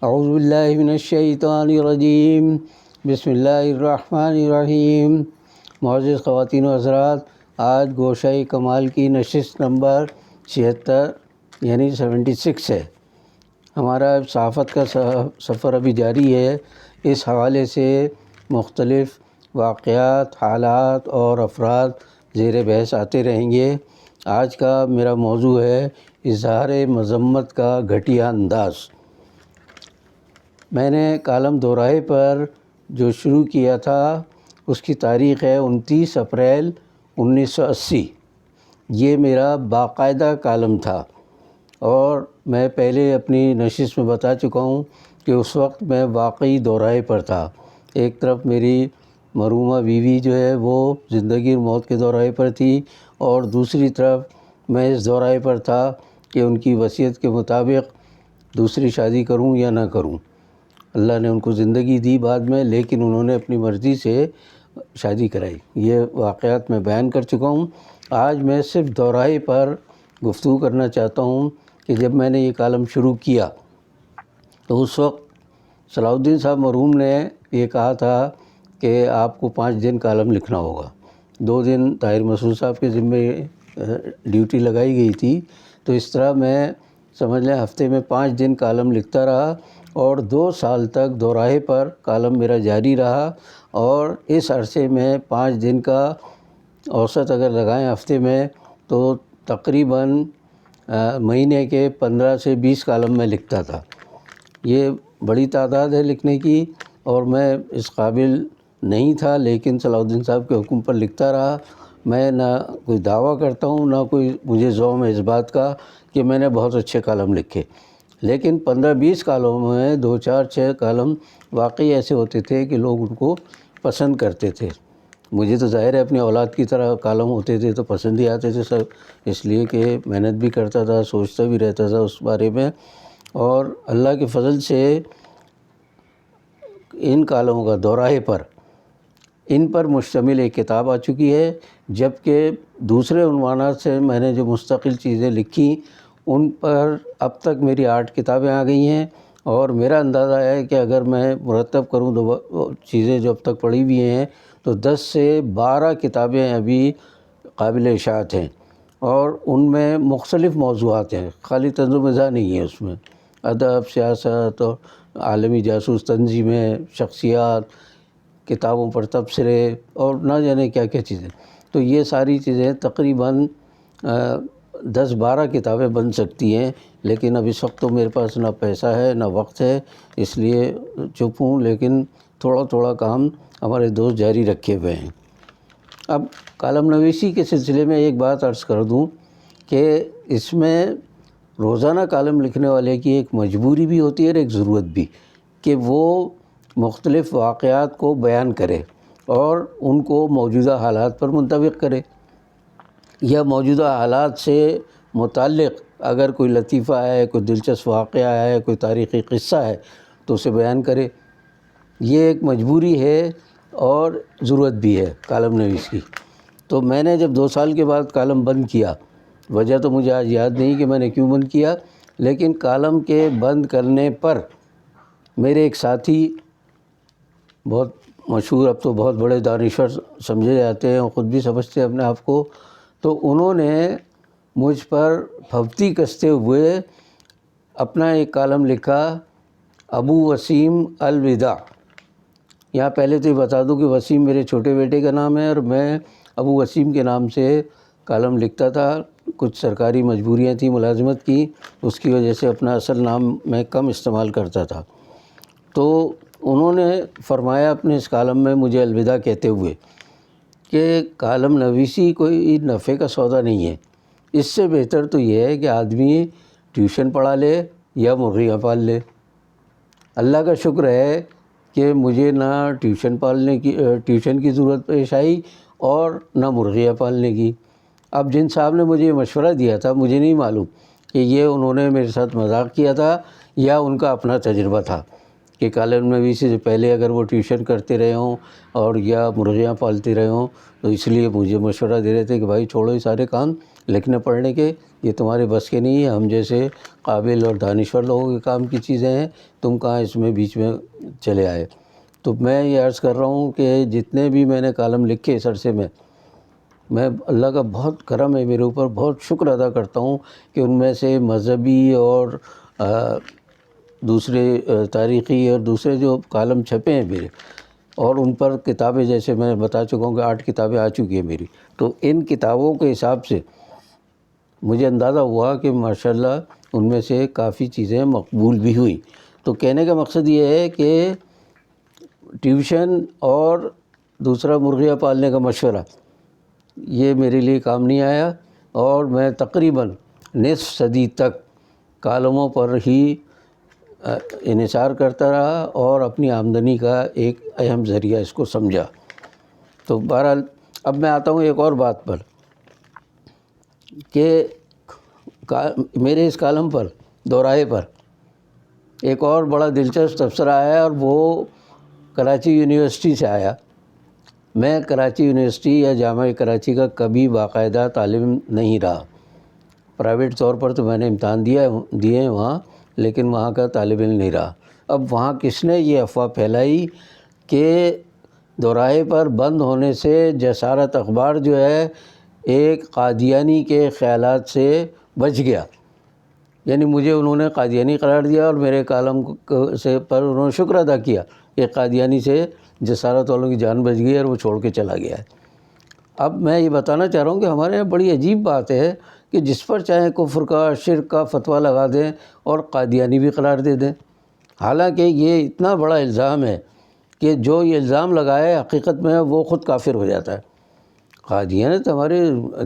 اعوذ باللہ من الشیطان الرجیم، بسم اللہ الرحمن الرحیم۔ معزز خواتین و حضرات، آج گوشہ کمال کی نشست نمبر 76 یعنی 76 ہے۔ ہمارا صحافت کا سفر ابھی جاری ہے۔ اس حوالے سے مختلف واقعات، حالات اور افراد زیر بحث آتے رہیں گے۔ آج کا میرا موضوع ہے اظہار مذمت کا گھٹیا انداز۔ میں نے کالم دوراہے پر جو شروع کیا تھا اس کی تاریخ ہے 29 اپریل 1980۔ یہ میرا باقاعدہ کالم تھا اور میں پہلے اپنی نشست میں بتا چکا ہوں کہ اس وقت میں واقعی دوراہے پر تھا۔ ایک طرف میری مرحومہ بیوی جو ہے وہ زندگی اور موت کے دوراہے پر تھی، اور دوسری طرف میں اس دوراہے پر تھا کہ ان کی وصیت کے مطابق دوسری شادی کروں یا نہ کروں۔ اللہ نے ان کو زندگی دی بعد میں، لیکن انہوں نے اپنی مرضی سے شادی کرائی۔ یہ واقعات میں بیان کر چکا ہوں۔ آج میں صرف دوراہے پر گفتگو کرنا چاہتا ہوں کہ جب میں نے یہ کالم شروع کیا تو اس وقت صلاح الدین صاحب مرحوم نے یہ کہا تھا کہ آپ کو 5 دن کالم لکھنا ہوگا۔ 2 دن طاہر مسعود صاحب کے ذمے ڈیوٹی لگائی گئی تھی، تو اس طرح میں سمجھ لیں ہفتے میں 5 دن کالم لکھتا رہا، اور 2 سال تک دوراہے پر کالم میرا جاری رہا۔ اور اس عرصے میں 5 دن کا اوسط اگر لگائیں ہفتے میں تو تقریباً مہینے کے 15 سے 20 کالم میں لکھتا تھا۔ یہ بڑی تعداد ہے لکھنے کی، اور میں اس قابل نہیں تھا، لیکن صلاح الدین صاحب کے حکم پر لکھتا رہا۔ میں نہ کوئی دعویٰ کرتا ہوں، نہ کوئی مجھے ذوق ہے اس بات کا کہ میں نے بہت اچھے کالم لکھے، لیکن 15-20 کالموں میں 2-4-6 کالم واقعی ایسے ہوتے تھے کہ لوگ ان کو پسند کرتے تھے۔ مجھے تو ظاہر ہے اپنی اولاد کی طرح کالم ہوتے تھے تو پسند ہی آتے تھے سب، اس لیے کہ محنت بھی کرتا تھا، سوچتا بھی رہتا تھا اس بارے میں۔ اور اللہ کے فضل سے ان کالموں کا دوراہے پر ان پر مشتمل ایک کتاب آ چکی ہے، جبکہ دوسرے عنوانات سے میں نے جو مستقل چیزیں لکھی ان پر اب تک میری 8 کتابیں آ گئی ہیں، اور میرا اندازہ ہے کہ اگر میں مرتب کروں تو چیزیں جو اب تک پڑھی ہوئی ہیں تو 10 سے 12 کتابیں ابھی قابل اشاعت ہیں، اور ان میں مختلف موضوعات ہیں، خالی طنز و مزاح نہیں ہے، اس میں ادب، سیاست اور عالمی جاسوس تنظیمیں، شخصیات، کتابوں پر تبصرے اور نہ جانے کیا کیا چیزیں۔ تو یہ ساری چیزیں تقریباً 10-12 کتابیں بن سکتی ہیں، لیکن اب اس وقت تو میرے پاس نہ پیسہ ہے نہ وقت ہے، اس لیے چپ ہوں، لیکن تھوڑا تھوڑا کام ہمارے دوست جاری رکھے ہوئے ہیں۔ اب کالم نویسی کے سلسلے میں ایک بات عرض کر دوں کہ اس میں روزانہ کالم لکھنے والے کی ایک مجبوری بھی ہوتی ہے اور ایک ضرورت بھی، کہ وہ مختلف واقعات کو بیان کرے اور ان کو موجودہ حالات پر منطبق کرے، یا موجودہ حالات سے متعلق اگر کوئی لطیفہ ہے، کوئی دلچسپ واقعہ ہے، کوئی تاریخی قصہ ہے تو اسے بیان کرے۔ یہ ایک مجبوری ہے اور ضرورت بھی ہے کالم نویس کی۔ تو میں نے جب 2 سال کے بعد کالم بند کیا، وجہ تو مجھے آج یاد نہیں کہ میں نے کیوں بند کیا، لیکن کالم کے بند کرنے پر میرے ایک ساتھی، بہت مشہور، اب تو بہت بڑے دانشور سمجھے جاتے ہیں اور خود بھی سمجھتے ہیں اپنے آپ کو، تو انہوں نے مجھ پر پھبتی کستے ہوئے اپنا ایک کالم لکھا، ابو وسیم الوداع۔ یہاں پہلے تو یہ بتا دوں کہ وسیم میرے چھوٹے بیٹے کا نام ہے، اور میں ابو وسیم کے نام سے کالم لکھتا تھا۔ کچھ سرکاری مجبوریاں تھیں ملازمت کی، اس کی وجہ سے اپنا اصل نام میں کم استعمال کرتا تھا۔ تو انہوں نے فرمایا اپنے اس کالم میں مجھے الوداع کہتے ہوئے کہ کالم نویسی کوئی نفع کا سودا نہیں ہے، اس سے بہتر تو یہ ہے کہ آدمی ٹیوشن پڑھا لے یا مرغیاں پال لے۔ اللہ کا شکر ہے کہ مجھے نہ ٹیوشن کی ضرورت پیش آئی اور نہ مرغیاں پالنے کی۔ اب جن صاحب نے مجھے یہ مشورہ دیا تھا، مجھے نہیں معلوم کہ یہ انہوں نے میرے ساتھ مذاق کیا تھا یا ان کا اپنا تجربہ تھا کہ کالم نویسی سے پہلے اگر وہ ٹیوشن کرتے رہے ہوں اور یا مرغیاں پالتے رہے ہوں، تو اس لیے مجھے مشورہ دے رہے تھے کہ بھائی چھوڑو یہ سارے کام لکھنے پڑھنے کے، یہ تمہارے بس کے نہیں ہے، ہم جیسے قابل اور دانشور لوگوں کے کام کی چیزیں ہیں، تم کہاں اس میں بیچ میں چلے آئے۔ تو میں یہ عرض کر رہا ہوں کہ جتنے بھی میں نے کالم لکھے اس عرصے میں اللہ کا بہت کرم ہے میرے اوپر، بہت شکر ادا کرتا ہوں کہ ان میں سے مذہبی اور دوسرے تاریخی اور دوسرے جو کالم چھپے ہیں میرے، اور ان پر کتابیں جیسے میں بتا چکا ہوں کہ 8 کتابیں آ چکی ہیں میری، تو ان کتابوں کے حساب سے مجھے اندازہ ہوا کہ ماشاءاللہ ان میں سے کافی چیزیں مقبول بھی ہوئیں۔ تو کہنے کا مقصد یہ ہے کہ ٹیوشن اور دوسرا مرغیاں پالنے کا مشورہ یہ میرے لیے کام نہیں آیا، اور میں تقریباً نصف صدی تک کالموں پر ہی انحصار کرتا رہا اور اپنی آمدنی کا ایک اہم ذریعہ اس کو سمجھا۔ تو بہرحال اب میں آتا ہوں ایک اور بات پر کہ میرے اس کالم پر دوراہے پر ایک اور بڑا دلچسپ تبصرہ آیا، اور وہ کراچی یونیورسٹی سے آیا۔ میں کراچی یونیورسٹی یا جامعہ کراچی کا کبھی باقاعدہ طالب نہیں رہا، پرائیویٹ طور پر تو میں نے امتحان دیے ہیں وہاں، لیکن وہاں کا طالب علم نہیں رہا۔ اب وہاں کس نے یہ افواہ پھیلائی کہ دوراہے پر بند ہونے سے جسارت اخبار جو ہے ایک قادیانی کے خیالات سے بچ گیا، یعنی مجھے انہوں نے قادیانی قرار دیا اور میرے کالم سے پر انہوں نے شکر ادا کیا کہ قادیانی سے جسارت والوں کی جان بچ گئی اور وہ چھوڑ کے چلا گیا ہے۔ اب میں یہ بتانا چاہ رہا ہوں کہ ہمارے یہاں بڑی عجیب بات ہے کہ جس پر چاہے کفر کا شرک کا فتویٰ لگا دیں اور قادیانی بھی قرار دے دیں، حالانکہ یہ اتنا بڑا الزام ہے کہ جو یہ الزام لگائے حقیقت میں وہ خود کافر ہو جاتا ہے۔ قادیانیت ہمارے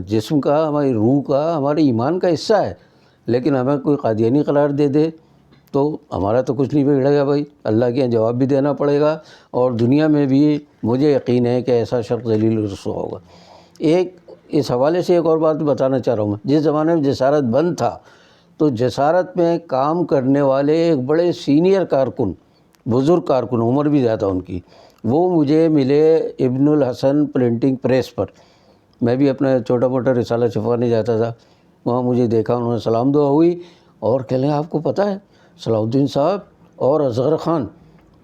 جسم کا، ہماری روح کا، ہمارے ایمان کا حصہ ہے، لیکن ہمیں کوئی قادیانی قرار دے دے تو ہمارا تو کچھ نہیں بگڑے گا بھائی، اللہ کے یہاں جواب بھی دینا پڑے گا، اور دنیا میں بھی مجھے یقین ہے کہ ایسا شخص ذلیل رسوا ہوگا۔ ایک اس حوالے سے ایک اور بات بتانا چاہ رہا ہوں، میں جس زمانے میں جسارت بند تھا تو جسارت میں کام کرنے والے ایک بڑے سینئر کارکن، بزرگ کارکن، عمر بھی زیادہ ان کی، وہ مجھے ملے ابن الحسن پرنٹنگ پریس پر۔ میں بھی اپنا چھوٹا موٹا رسالہ چھپوانے جاتا تھا، وہاں مجھے دیکھا، انہوں نے سلام دعا ہوئی اور کہہ لیں آپ کو پتہ ہے صلاح الدین صاحب اور اصغر خان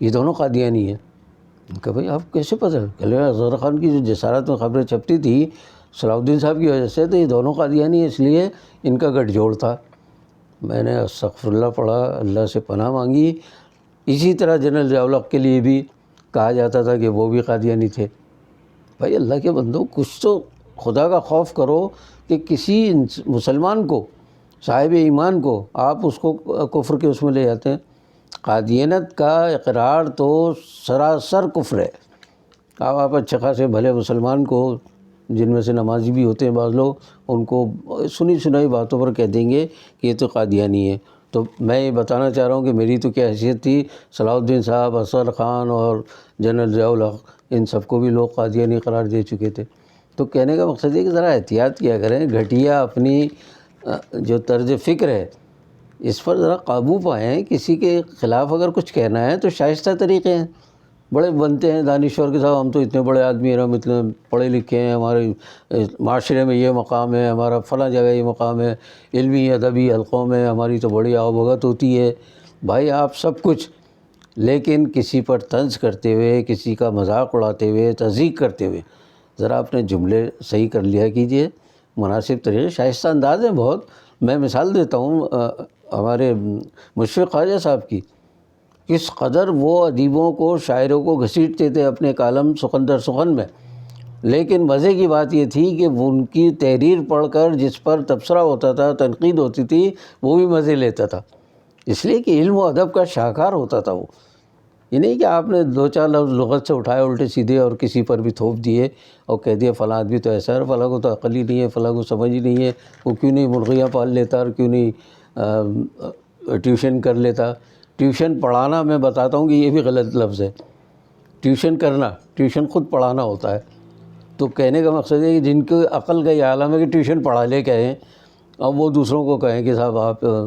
یہ دونوں قادیانی ہیں۔ کہ بھئی آپ کیسے پتہ ہے؟ کہ لیں اصغر خان کی جو جسارت میں خبریں چھپتی تھی صلاح الدین صاحب کی وجہ سے، تو یہ دونوں قادیانی ہیں، اس لیے ان کا گٹھ جوڑ تھا۔ میں نے استغفر اللہ پڑھا، اللہ سے پناہ مانگی۔ اسی طرح جنرل ضیاء الحق کے لیے بھی کہا جاتا تھا کہ وہ بھی قادیانی تھے۔ بھائی اللہ کے بندو، کچھ تو خدا کا خوف کرو کہ کسی مسلمان کو، صاحب ایمان کو، آپ اس کو کفر کے اس میں لے جاتے ہیں۔ قادیانیت کا اقرار تو سراسر کفر ہے۔ آپ اچھے خاصے بھلے مسلمان کو، جن میں سے نمازی بھی ہوتے ہیں بعض لوگ، ان کو سنی سنائی باتوں پر کہہ دیں گے کہ یہ تو قادیانی ہے۔ تو میں یہ بتانا چاہ رہا ہوں کہ میری تو کیا حیثیت تھی، صلاح الدین صاحب، اصغر خان اور جنرل ضیاء الحق، ان سب کو بھی لوگ قادیانی قرار دے چکے تھے۔ تو کہنے کا مقصد ہے کہ ذرا احتیاط کیا کریں، گھٹیا اپنی جو طرز فکر ہے اس پر ذرا قابو پائیں۔ کسی کے خلاف اگر کچھ کہنا ہے تو شائستہ طریقے ہیں، بڑے بنتے ہیں دانشور کے صاحب، ہم تو اتنے بڑے آدمی ہیں، ہم اتنے پڑھے لکھے ہیں، ہمارے معاشرے میں یہ مقام ہے، ہمارا فلاں جگہ یہ مقام ہے، علمی ادبی حلقوں میں ہماری تو بڑی آؤ بھگت ہوتی ہے۔ بھائی آپ سب کچھ، لیکن کسی پر طنز کرتے ہوئے، کسی کا مذاق اڑاتے ہوئے، تضحیک کرتے ہوئے ذرا اپنے جملے صحیح کر لیا کیجئے، مناسب طریقے، شائستہ انداز ہیں بہت۔ میں مثال دیتا ہوں ہمارے مشفق خواجہ صاحب کی، کس قدر وہ ادیبوں کو، شاعروں کو گھسیٹتے تھے اپنے کالم سخن سخن میں، لیکن مزے کی بات یہ تھی کہ وہ ان کی تحریر پڑھ کر جس پر تبصرہ ہوتا تھا، تنقید ہوتی تھی، وہ بھی مزے لیتا تھا، اس لیے کہ علم و ادب کا شاہکار ہوتا تھا وہ۔ یہ نہیں کہ آپ نے دو چار لفظ لغت سے اٹھائے الٹے سیدھے اور کسی پر بھی تھوپ دیے اور کہہ دیا فلاں آدمی تو ایسا ہے، فلاں کو تو عقل ہی نہیں ہے، فلاں کو سمجھ ہی نہیں ہے، وہ کیوں نہیں مرغیاں پال لیتا اور کیوں نہیں ٹیوشن کر لیتا۔ ٹیوشن پڑھانا، میں بتاتا ہوں کہ یہ بھی غلط لفظ ہے، ٹیوشن کرنا، ٹیوشن خود پڑھانا ہوتا ہے۔ تو کہنے کا مقصد ہے کہ جن کی عقل کا یہ عالم ہے کہ ٹیوشن پڑھا لے کہیں، اب وہ دوسروں کو کہیں کہ صاحب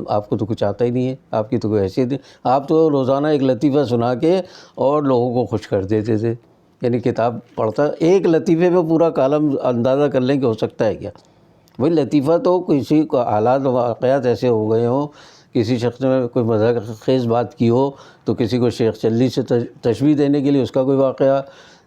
آپ کو تو کچھ آتا ہی نہیں ہے، آپ کی تو کوئی حیثیت نہیں، آپ تو روزانہ ایک لطیفہ سنا کے اور لوگوں کو خوش کر دیتے تھے۔ یعنی کتاب پڑھتا، ایک لطیفے پہ پورا کالم اندازہ کر لیں کہ ہو سکتا ہے کیا۔ بھائی لطیفہ تو کسی کو حالات واقعات ایسے ہو گئے ہوں، کسی شخص نے کوئی مذاق خیز بات کی ہو تو کسی کو شیخ چلی سے تشبیہ دینے کے لیے اس کا کوئی واقعہ،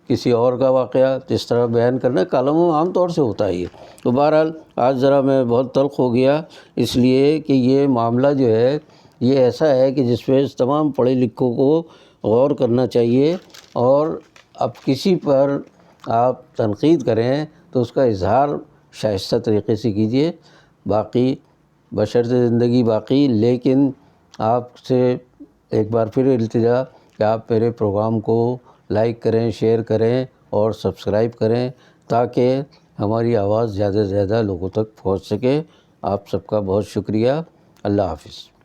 کسی اور کا واقعہ اس طرح بیان کرنا کالموں میں عام طور سے ہوتا ہی ہے۔ تو بہرحال آج ذرا میں بہت تلخ ہو گیا، اس لیے کہ یہ معاملہ جو ہے یہ ایسا ہے کہ جس پہ تمام پڑھے لکھوں کو غور کرنا چاہیے، اور اب کسی پر آپ تنقید کریں تو اس کا اظہار شائستہ طریقے سے کیجیے، باقی بشرطِ زندگی باقی۔ لیکن آپ سے ایک بار پھر التجا کہ آپ میرے پروگرام کو لائک کریں، شیئر کریں اور سبسکرائب کریں تاکہ ہماری آواز زیادہ سے زیادہ لوگوں تک پہنچ سکے۔ آپ سب کا بہت شکریہ۔ اللہ حافظ۔